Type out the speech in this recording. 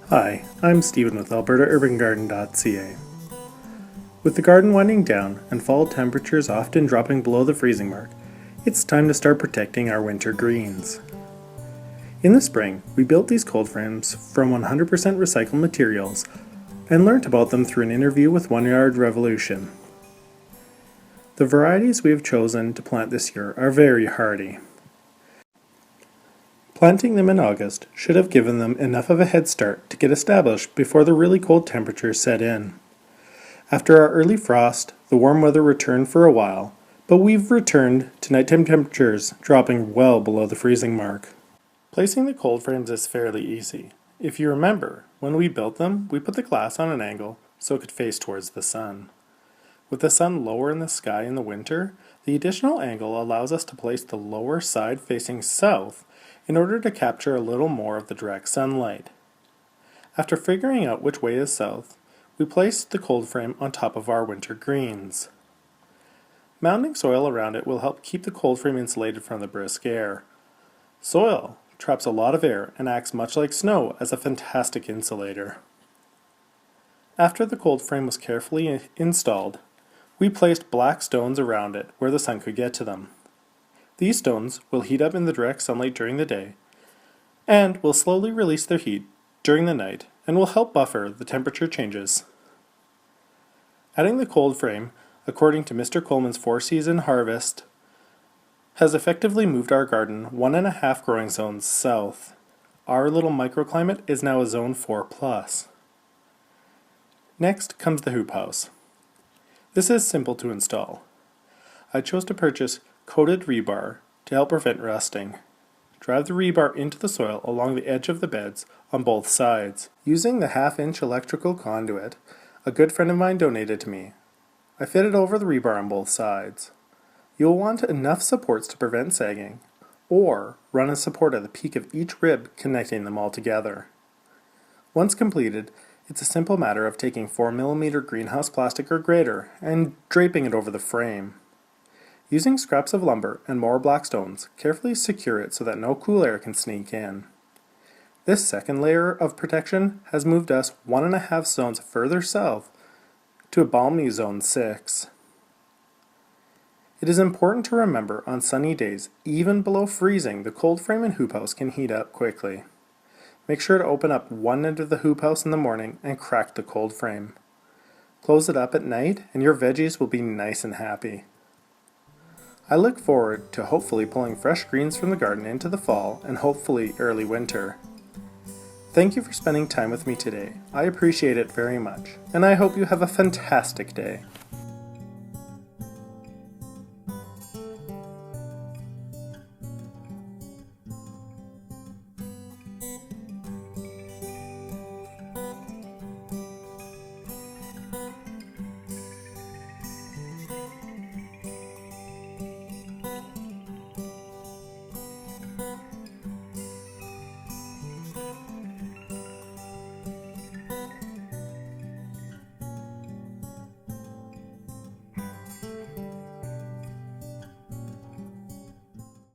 Hi, I'm Stephen with AlbertaUrbanGarden.ca. With the garden winding down and fall temperatures often dropping below the freezing mark, it's time to start protecting our winter greens. In the spring, we built these cold frames from 100% recycled materials and learnt about them through an interview with One Yard Revolution. The varieties we have chosen to plant this year are very hardy. Planting them in August should have given them enough of a head start to get established before the really cold temperatures set in. After our early frost, the warm weather returned for a while, but we've returned to nighttime temperatures dropping well below the freezing mark. Placing the cold frames is fairly easy. If you remember, when we built them, we put the glass on an angle so it could face towards the sun. With the sun lower in the sky in the winter, the additional angle allows us to place the lower side facing south in order to capture a little more of the direct sunlight. After figuring out which way is south, we place the cold frame on top of our winter greens. Mounding soil around it will help keep the cold frame insulated from the brisk air. Soil traps a lot of air and acts much like snow as a fantastic insulator. After the cold frame was carefully installed, we placed black stones around it where the sun could get to them. These stones will heat up in the direct sunlight during the day and will slowly release their heat during the night and will help buffer the temperature changes. Adding the cold frame, according to Mr. Coleman's 4-season harvest, has effectively moved our garden 1.5 growing zones south. Our little microclimate is now a zone 4+. Next comes the hoop house. This is simple to install. I chose to purchase coated rebar to help prevent rusting. Drive the rebar into the soil along the edge of the beds on both sides. Using the 1/2-inch electrical conduit a good friend of mine donated to me, I fitted over the rebar on both sides. You'll want enough supports to prevent sagging, or run a support at the peak of each rib connecting them all together. Once completed, it's a simple matter of taking 4mm greenhouse plastic or greater and draping it over the frame. Using scraps of lumber and more black stones, carefully secure it so that no cool air can sneak in. This second layer of protection has moved us 1.5 zones further south to a balmy zone 6. It is important to remember on sunny days, even below freezing, the cold frame and hoop house can heat up quickly. Make sure to open up one end of the hoop house in the morning and crack the cold frame. Close it up at night and your veggies will be nice and happy. I look forward to hopefully pulling fresh greens from the garden into the fall and hopefully early winter. Thank you for spending time with me today. I appreciate it very much, and I hope you have a fantastic day.